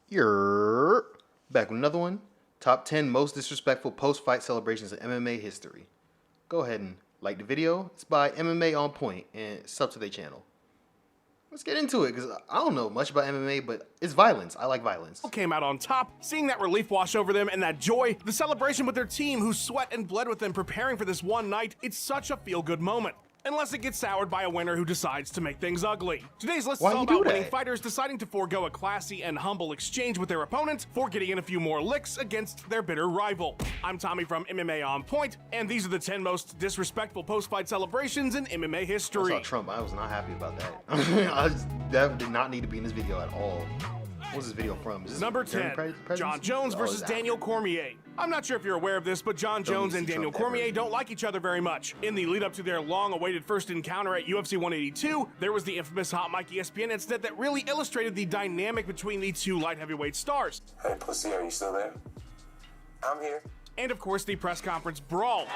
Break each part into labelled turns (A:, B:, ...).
A: You're back with another one. Top 10 most disrespectful post-fight celebrations in MMA history. Go ahead and like the video. It's by MMA On Point and sub to their channel. Let's get into it because I don't know much about MMA, but it's violence. I like violence.
B: Came out on top, seeing that relief wash over them and that joy, the celebration with their team who sweat and bled with them preparing for this one night, it's such a feel-good moment. Unless it gets soured by a winner who decides to make things ugly. Today's list is all about winning fighters deciding to forego a classy and humble exchange with their opponent for getting in a few more licks against their bitter rival. I'm Tommy from MMA On Point, and these are the 10 most disrespectful post-fight celebrations in MMA history.
A: I saw Trump. I was not happy about that. That did not need to be in this video at all. What's this video from? Is this
B: Number 10, Jon Jones versus Daniel Cormier. I'm not sure if you're aware of this, but Jon Jones and Daniel Cormier don't like each other very much. In the lead up to their long-awaited first encounter at UFC 182, there was the infamous Hot Mike ESPN incident that really illustrated the dynamic between the two light heavyweight stars.
C: Hey, pussy, are you still there? I'm here.
B: And of course, the press conference brawl.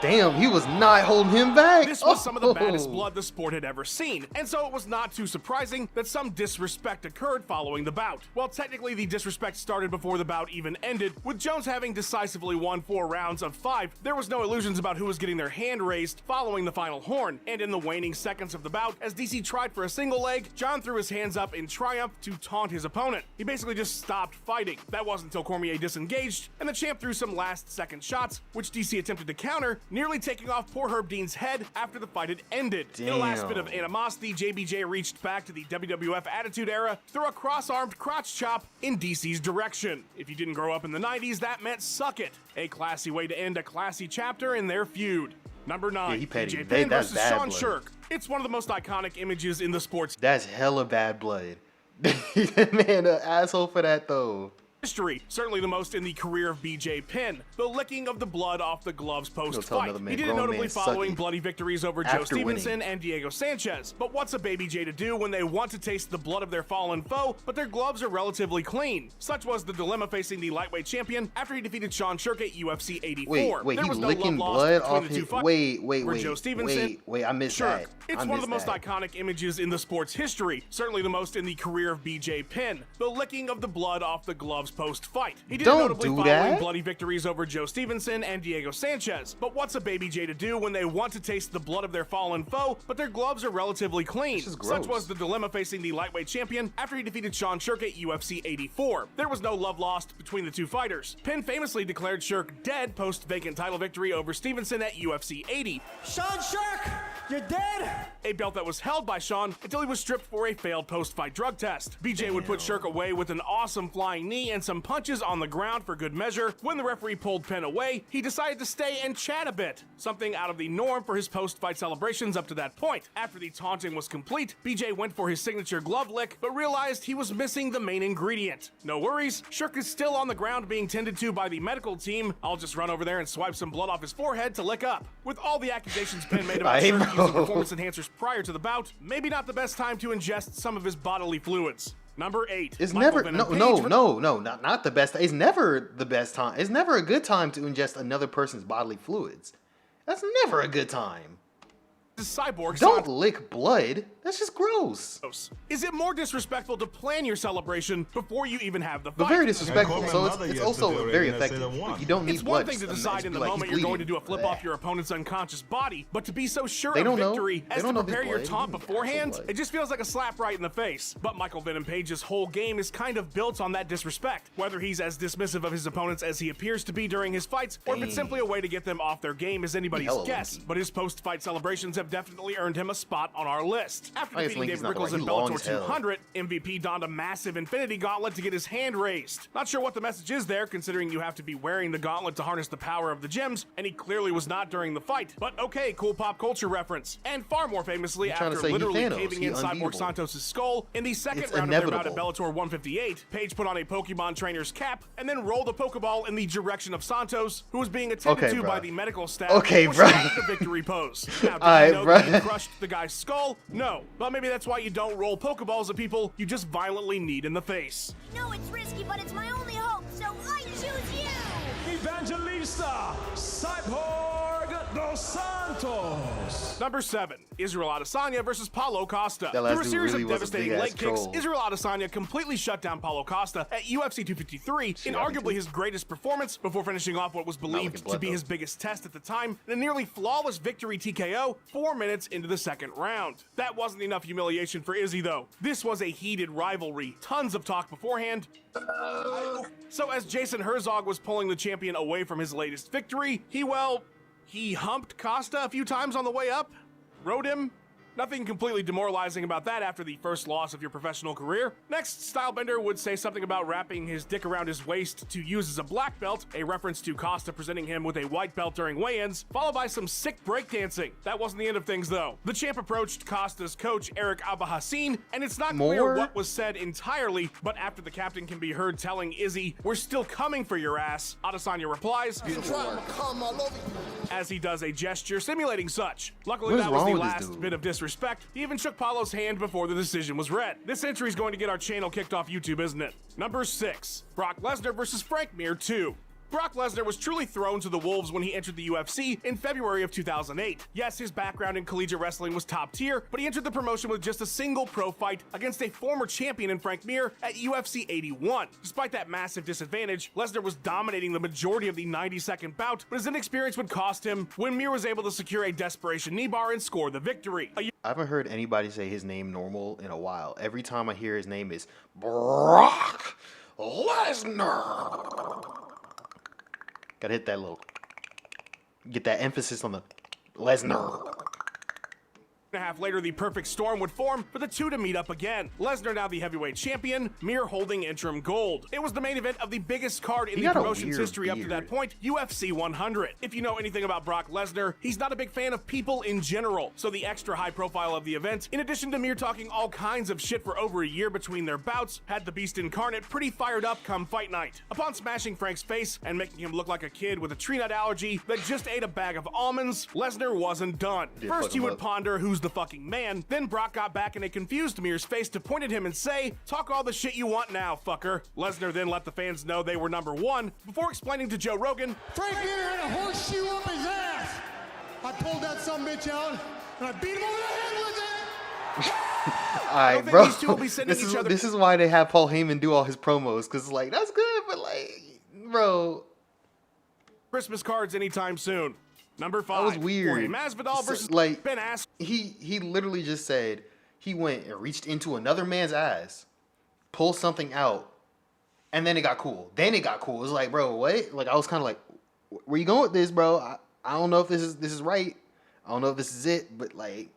A: Damn, he was not holding him back.
B: This was some of the baddest blood the sport had ever seen, and so it was not too surprising that some disrespect occurred following the bout. Well, technically the disrespect started before the bout even ended, with Jones having decisively won 4 rounds of 5. There was no illusions about who was getting their hand raised following the final horn, and in the waning seconds of the bout, as DC tried for a single leg, Jon threw his hands up in triumph to taunt his opponent. He basically just stopped fighting. That wasn't until Cormier disengaged, and the champ threw some last-second shots, which DC attempted to counter, nearly taking off poor Herb Dean's head after the fight had ended.
A: Damn.
B: In a last bit of animosity, JBJ reached back to the WWF Attitude Era, threw a cross-armed crotch chop in DC's direction. If you didn't grow up in the 90s, that meant suck it. A classy way to end a classy chapter in their feud. Number 9, BJ Penn versus Sean Shirk. It's one of the most iconic images in the sports.
A: That's hella bad blood. Man, an asshole for that though.
B: History, certainly the most in the career of BJ Penn, the licking of the blood off the gloves post-fight. He did it notably following bloody victories over Joe Stevenson and Diego Sanchez. But what's a Baby J to do when they want to taste the blood of their fallen foe, but their gloves are relatively clean? Such was the dilemma facing the lightweight champion after he defeated Sean Shirk at UFC 84.
A: Wait,
B: there was
A: he's
B: no
A: licking
B: love
A: blood
B: lost
A: off
B: between the
A: his...
B: two
A: Wait, I missed
B: Shirk.
A: that.
B: It's one of the most iconic images in the sport's history, certainly the most in the career of BJ Penn, the licking of the blood off the gloves post-fight. He did it notably following bloody victories over Joe Stevenson and Diego Sanchez. But what's a Baby J to do when they want to taste the blood of their fallen foe, but their gloves are relatively clean? Such was the dilemma facing the lightweight champion after he defeated Sean Shirk at UFC 84. There was no love lost between the two fighters. Penn famously declared Shirk dead post-vacant title victory over Stevenson at UFC 80.
D: Sean Shirk, you're dead!
B: A belt that was held by Sean until he was stripped for a failed post-fight drug test. BJ would put Shirk away with an awesome flying knee and some punches on the ground for good measure. When the referee pulled Penn away, he decided to stay and chat a bit, something out of the norm for his post-fight celebrations up to that point. After the taunting was complete, BJ went for his signature glove lick, but realized he was missing the main ingredient. No worries, Shirk is still on the ground being tended to by the medical team. I'll just run over there and swipe some blood off his forehead to lick up. With all the accusations Penn made about Shirk using performance enhancers prior to the bout, maybe not the best time to ingest some of his bodily fluids. Number 8.
A: It's never not the best. It's never the best time. It's never a good time to ingest another person's bodily fluids. That's never a good time.
B: Cyborg
A: don't lick blood. That's just gross.
B: Is it more disrespectful to plan your celebration before you even have the fight?
A: But very disrespectful. So it's also very effective. You don't need blood.
B: It's one thing to decide in the moment you're going to do a flip off your opponent's unconscious body, but to be so sure of victory as to prepare your taunt beforehand, it just feels like a slap right in the face. But Michael Venom Page's whole game is kind of built on that disrespect. Whether he's as dismissive of his opponents as he appears to be during his fights, or if it's simply a way to get them off their game is anybody's guess. But his post-fight celebrations have definitely earned him a spot on our list. After defeating David Rickles in Bellator 200, MVP donned a massive Infinity Gauntlet to get his hand raised. Not sure what the message is there, considering you have to be wearing the gauntlet to harness the power of the gems, and he clearly was not during the fight. But okay, cool pop culture reference. And far more famously, after literally caving in Cyborg Santos' skull, in the second round of their bout at Bellator 158, Page put on a Pokemon trainer's cap, and then rolled a Pokeball in the direction of Santos, who was being attended to by the medical staff. The victory pose. Now, did you know that you crushed the guy's skull? No. But maybe that's why you don't roll Pokeballs at people you just violently kneed in the face.
E: I know it's risky, but it's my only hope, so I choose you!
D: Evangelista Cyborg Dos Santos.
B: Number 7, Israel Adesanya versus Paulo Costa.
A: That last
B: Through a
A: dude
B: series
A: really
B: of
A: was a
B: devastating
A: big-ass
B: leg kicks,
A: troll.
B: Israel Adesanya completely shut down Paulo Costa at UFC 253 in arguably his greatest performance before finishing off what was believed to be his biggest test at the time in a nearly flawless victory TKO 4 minutes into the second round. That wasn't enough humiliation for Izzy though. This was a heated rivalry, tons of talk beforehand. So as Jason Herzog was pulling the champion away from his latest victory, he humped Costa a few times on the way up, rode him. Nothing completely demoralizing about that after the first loss of your professional career. Next, Stylebender would say something about wrapping his dick around his waist to use as a black belt, a reference to Costa presenting him with a white belt during weigh-ins, followed by some sick breakdancing. That wasn't the end of things though. The champ approached Costa's coach, Eric Abahassin, and it's not clear what was said entirely, but after the captain can be heard telling Izzy, "We're still coming for your ass," Adesanya replies, as he does a gesture simulating such. Luckily, that was the last bit of disrespect. He even shook Paulo's hand before the decision was read. This entry is going to get our channel kicked off YouTube, isn't it? Number 6, Brock Lesnar versus Frank Mir 2. Brock Lesnar was truly thrown to the wolves when he entered the UFC in February of 2008. Yes, his background in collegiate wrestling was top tier, but he entered the promotion with just a single pro fight against a former champion in Frank Mir at UFC 81. Despite that massive disadvantage, Lesnar was dominating the majority of the 90-second bout, but his inexperience would cost him when Mir was able to secure a desperation knee bar and score the victory.
A: I haven't heard anybody say his name normal in a while. Every time I hear his name is Brock Lesnar. Gotta hit that get that emphasis on the Lesnar.
B: A half later, the perfect storm would form for the two to meet up again. Lesnar now the heavyweight champion, Mir holding interim gold. It was the main event of the biggest card in the promotion's history up to that point, UFC 100. If you know anything about Brock Lesnar, he's not a big fan of people in general, so the extra high profile of the event, in addition to Mir talking all kinds of shit for over a year between their bouts, had the beast incarnate pretty fired up come fight night. Upon smashing Frank's face and making him look like a kid with a tree nut allergy that just ate a bag of almonds, Lesnar wasn't done. First, he would ponder who's the fucking man. Then Brock got back in a confused Mir's face to point at him and say, "Talk all the shit you want now, fucker." Lesnar then let the fans know they were number one before explaining to Joe Rogan,
D: Frank Mir had a horseshoe up his ass. I pulled that sumbitch out and I beat him over the head with it.
A: Alright, bro. This is why they have Paul Heyman do all his promos, because like that's good, but like, bro,
B: Christmas cards anytime soon. Number 5.
A: That was weird.
B: Jorge Masvidal versus
A: like
B: Ben Askren.
A: He literally just said he went and reached into another man's ass, pulled something out, and then it got cool. It was like, bro, what? Like I was kind of like, where you going with this, bro? I don't know if this is right. I don't know if this is it, but like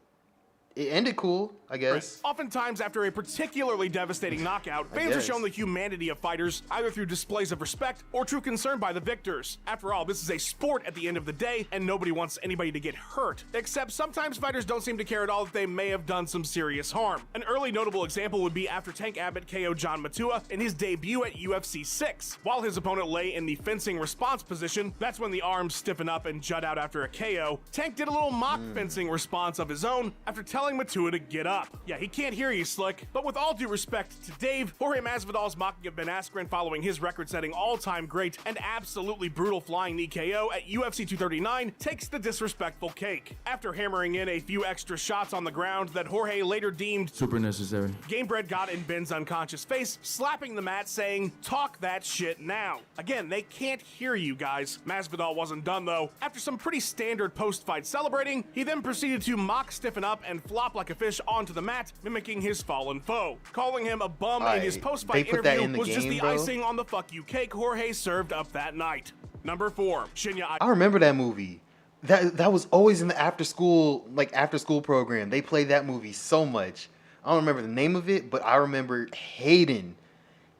A: it ended cool, I guess.
B: Oftentimes, after a particularly devastating knockout, fans are shown the humanity of fighters, either through displays of respect or true concern by the victors. After all, this is a sport at the end of the day, and nobody wants anybody to get hurt. Except sometimes fighters don't seem to care at all that they may have done some serious harm. An early notable example would be after Tank Abbott KO'd John Matua in his debut at UFC 6. While his opponent lay in the fencing response position, that's when the arms stiffen up and jut out after a KO. Tank did a little mock fencing response of his own after telling Matua to get up. Yeah, he can't hear you, Slick. But with all due respect to Dave, Jorge Masvidal's mocking of Ben Askren following his record-setting all-time great and absolutely brutal flying knee KO at UFC 239 takes the disrespectful cake. After hammering in a few extra shots on the ground that Jorge later deemed
F: super necessary,
B: Gamebred got in Ben's unconscious face, slapping the mat saying, "Talk that shit now." Again, they can't hear you guys. Masvidal wasn't done though. After some pretty standard post-fight celebrating, he then proceeded to mock stiffen up and flop like a fish onto the mat, mimicking his fallen foe. Calling him a bum in his post-fight interview was just the icing on the fuck you cake Jorge served up that night. Number 4, Shinya.
A: I remember that movie. That was always in the after school program. They played that movie so much. I don't remember the name of it, but I remember hating,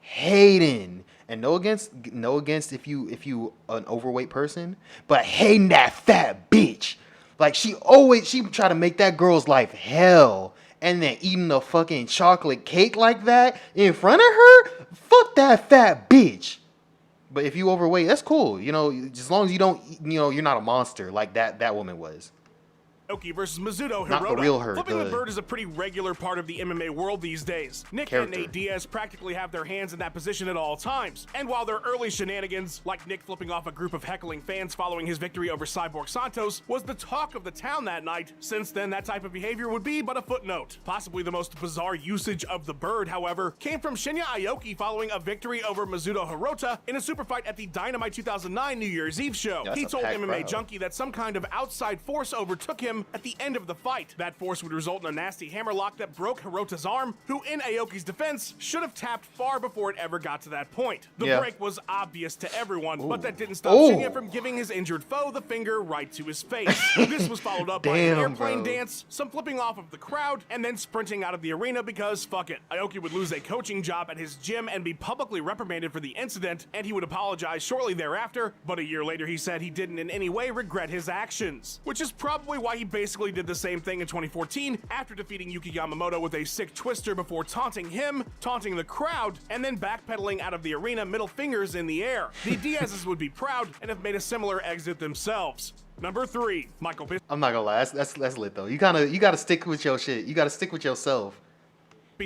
A: and no against if you an overweight person, but hating that fat bitch. Like she tried to make that girl's life hell, and then eating a fucking chocolate cake like that in front of her. Fuck that fat bitch. But if you overweight, that's cool. You know, as long as you don't, you're not a monster like that woman was.
B: Aoki versus Mizuto
A: Not the
B: Hirota.
A: real her,
B: Flipping the
A: the
B: bird is a pretty regular part of the MMA world these days. Nick and
A: character.
B: Nate Diaz practically have their hands in that position at all times. And while their early shenanigans, like Nick flipping off a group of heckling fans following his victory over Cyborg Santos, was the talk of the town that night, since then that type of behavior would be but a footnote. Possibly the most bizarre usage of the bird, however, came from Shinya Aoki following a victory over Mizuto Hirota in a super fight at the Dynamite 2009 New Year's Eve show.
A: Yeah,
B: He told
A: packed
B: MMA
A: crowd.
B: Junkie that some kind of outside force overtook him at the end of the fight. That force would result in a nasty hammerlock that broke Hirota's arm, who in Aoki's defense should have tapped far before it ever got to that point. The
A: Yeah.
B: break was obvious to everyone, but that didn't stop
A: Ooh.
B: Shinya from giving his injured foe the finger right to his face. This was followed up by an
A: Damn,
B: airplane
A: bro.
B: dance, some flipping off of the crowd, and then sprinting out of the arena because fuck it. Aoki would lose a coaching job at his gym and be publicly reprimanded for the incident, and he would apologize shortly thereafter, but a year later he said he didn't in any way regret his actions, which is probably why he basically did the same thing in 2014 after defeating Yuki Yamamoto with a sick twister before taunting him, taunting the crowd, and then backpedaling out of the arena, middle fingers in the air. The Diazes would be proud and have made a similar exit themselves. Number 3, Michael Bisping
A: I'm not gonna lie, that's lit though. You gotta stick with your shit. You gotta stick with yourself.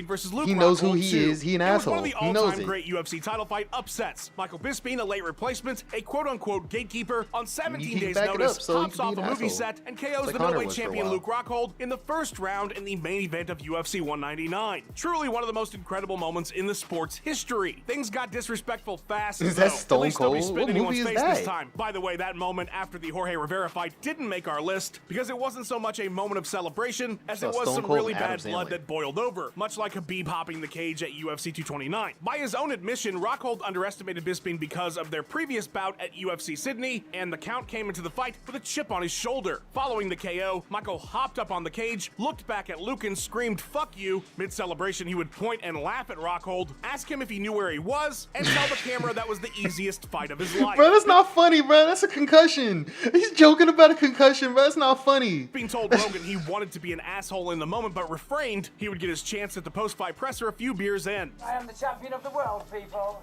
B: versus Luke
A: He knows who
B: Rockhold
A: he
B: 2.
A: is. He an
B: It was one of
A: asshole.
B: the
A: He knows
B: all-time
A: it.
B: great UFC title fight upsets. Michael Bisping, a late replacement, a quote-unquote gatekeeper, on 17
A: You can
B: days'
A: back it
B: notice,
A: up so you
B: hops
A: can
B: off
A: be
B: a
A: an
B: movie
A: asshole.
B: set and KOs
A: Like
B: the
A: Conor
B: middleweight
A: was for a
B: champion
A: while.
B: Luke Rockhold in the first round in the main event of UFC 199. Truly one of the most incredible moments in the sport's history. Things got disrespectful fast.
A: Is that
B: though.
A: Stone
B: At least nobody
A: Cold?
B: spit
A: What
B: anyone's
A: movie is
B: face this
A: that?
B: time. By the way, that moment after the Jorge Rivera fight didn't make our list because it wasn't so much a moment of celebration as it
A: No,
B: was
A: Stone
B: some
A: Cold
B: really
A: and
B: bad
A: Adam
B: blood
A: Sandler.
B: that boiled over, much like Khabib hopping the cage at UFC 229. By his own admission, Rockhold underestimated Bisping because of their previous bout at UFC Sydney, and the Count came into the fight with a chip on his shoulder. Following the KO, Michael hopped up on the cage, looked back at Luke and screamed, "Fuck you." Mid-celebration, he would point and laugh at Rockhold, ask him if he knew where he was, and tell the camera that was the easiest fight of his life.
A: Bro, that's not funny, bro. That's a concussion. He's joking about a concussion, bro. That's not funny.
B: Being told Rogan he wanted to be an asshole in the moment but refrained, he would get his chance at the post-fight presser a few beers in.
F: I am the champion of the world, people.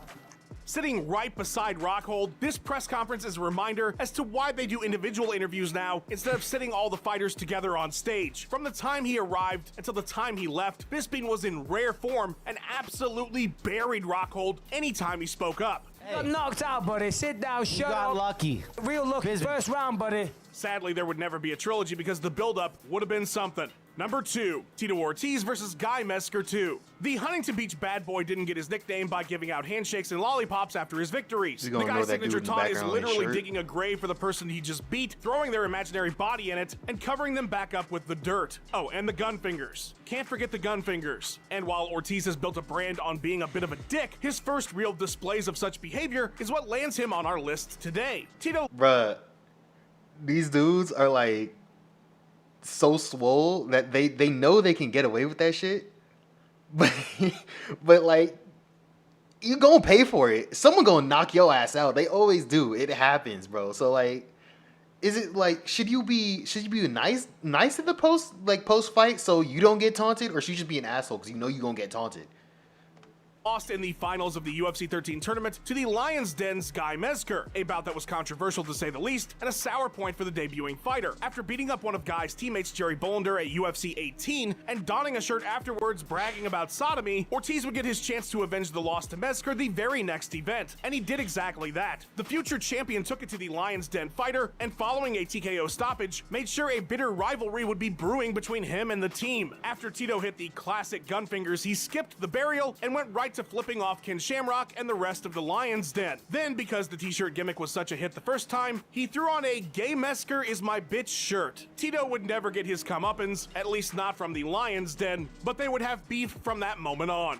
B: Sitting right beside Rockhold, this press conference is a reminder as to why they do individual interviews now instead of sitting all the fighters together on stage. From the time he arrived until the time he left, Bisping was in rare form and absolutely buried Rockhold anytime he spoke up.
F: Got knocked out, buddy. Sit down, shut
G: You got
F: up.
G: lucky.
F: Real lucky. First round, buddy.
B: Sadly, there would never be a trilogy because the buildup would have been something. Number 2, Tito Ortiz versus Guy Mesker 2. The Huntington Beach bad boy didn't get his nickname by giving out handshakes and lollipops after his victories.
A: You
B: The
A: gonna
B: guy's
A: ignore that
B: signature
A: dude in the
B: taunt is
A: background with his
B: literally
A: shirt?
B: digging a grave for the person he just beat, throwing their imaginary body in it, and covering them back up with the dirt. Oh, and the gun fingers. Can't forget the gun fingers. And while Ortiz has built a brand on being a bit of a dick, his first real displays of such behavior is what lands him on our list today. Tito
A: Bruh, these dudes are like so swole that they know they can get away with that shit. But like, you gonna pay for it. Someone gonna knock your ass out. They always do. It happens, bro. So like, is it like, should you be nice at the post fight so you don't get taunted, or should you just be an asshole because you know you gonna get taunted?
B: lost in the finals of the UFC 13 tournament to the Lions Den's Guy Mesker, a bout that was controversial to say the least, and a sour point for the debuting fighter. After beating up one of Guy's teammates, Jerry Bullender, at UFC 18, and donning a shirt afterwards bragging about sodomy, Ortiz would get his chance to avenge the loss to Mesker the very next event, and he did exactly that. The future champion took it to the Lions Den fighter, and following a TKO stoppage, made sure a bitter rivalry would be brewing between him and the team. After Tito hit the classic gun fingers, he skipped the burial and went right to flipping off Ken Shamrock and the rest of the Lions Den. Then, because the t-shirt gimmick was such a hit the first time, he threw on a "Gay Mesker is my bitch" shirt. Tito would never get his comeuppance, at least not from the Lions Den, but they would have beef from that moment on.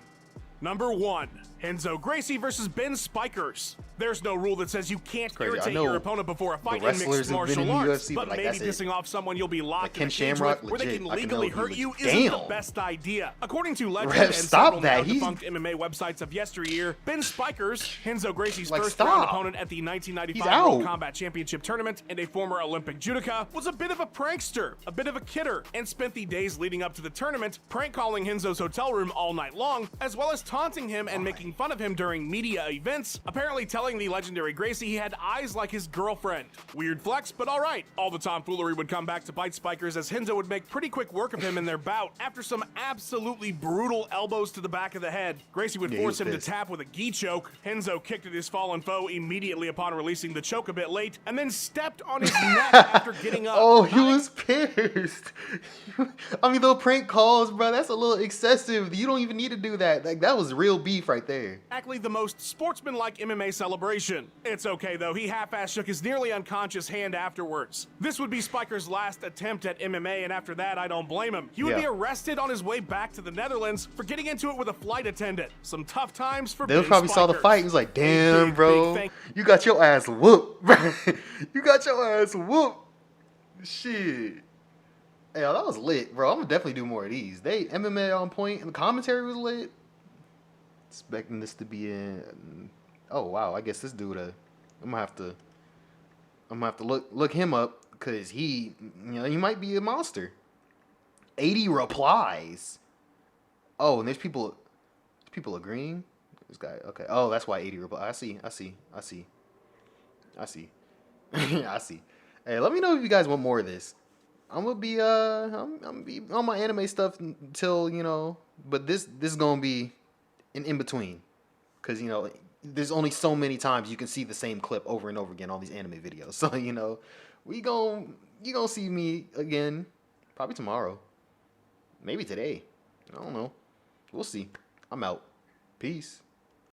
B: Number 1, Renzo Gracie versus Ben Spikers. There's no rule that says you can't
A: crazy. I
B: irritate
A: know
B: your opponent before a fight in
A: wrestlers
B: mixed
A: have been
B: martial
A: in the
B: arts,
A: UFC,
B: but
A: but, like,
B: maybe
A: that's it.
B: pissing off someone you'll be locked
A: Like
B: in a
A: Ken
B: cage
A: Shamrock,
B: with, where they
A: legit.
B: can
A: I can
B: legally
A: know
B: hurt
A: he
B: you,
A: was-
B: isn't the
A: Damn.
B: best idea. According to legend
A: Ref,
B: and
A: stop
B: several now
A: that. He's-
B: defunct MMA websites of yesteryear, Ben Spikers, Renzo Gracie's
A: Like,
B: first round
A: stop.
B: opponent at the 1995
A: He's
B: World
A: out.
B: Combat Championship Tournament and a former Olympic judoka, was a bit of a prankster, a bit of a kidder, and spent the days leading up to the tournament prank calling Renzo's hotel room all night long, as well as taunting him and making making fun of him during media events, apparently telling the legendary Gracie he had eyes like his girlfriend. Weird flex, but alright. All the tomfoolery would come back to bite Spikers as Henzo would make pretty quick work of him in their bout after some absolutely brutal elbows to the back of the head. Gracie would force him to tap with a gi choke. Henzo kicked at his fallen foe immediately upon releasing the choke a bit late, and then stepped on his neck after getting up.
A: Oh, he was pissed. I mean, those prank calls, bro, that's a little excessive. You don't even need to do that. Like, that was real beef right there.
B: Exactly the most sportsmanlike MMA celebration. It's okay, though. He half-ass shook his nearly unconscious hand afterwards. This would be Spiker's last attempt at MMA, and after that, I don't blame him. He would be arrested on his way back to the Netherlands for getting into it with a flight attendant. Some tough times for
A: They probably saw the fight. He was like, damn, bro. You got your ass whooped, bro. You got your ass whooped. Shit. Hey, that was lit, bro. I'm gonna definitely do more of these. They MMA on point, and the commentary was lit. Expecting this to be in. Oh wow, I guess this dude. I'm gonna have to look him up because he he might be a monster. 80 replies. Oh, and there's people agreeing. This guy. Okay. Oh, that's why 80 replies. I see. I see. Hey, let me know if you guys want more of this. I'm gonna be I'm gonna be on my anime stuff until but this is gonna be an in between, because there's only so many times you can see the same clip over and over again on these anime videos. So you gonna see me again probably tomorrow, maybe today. I don't know. We'll see. I'm out. Peace.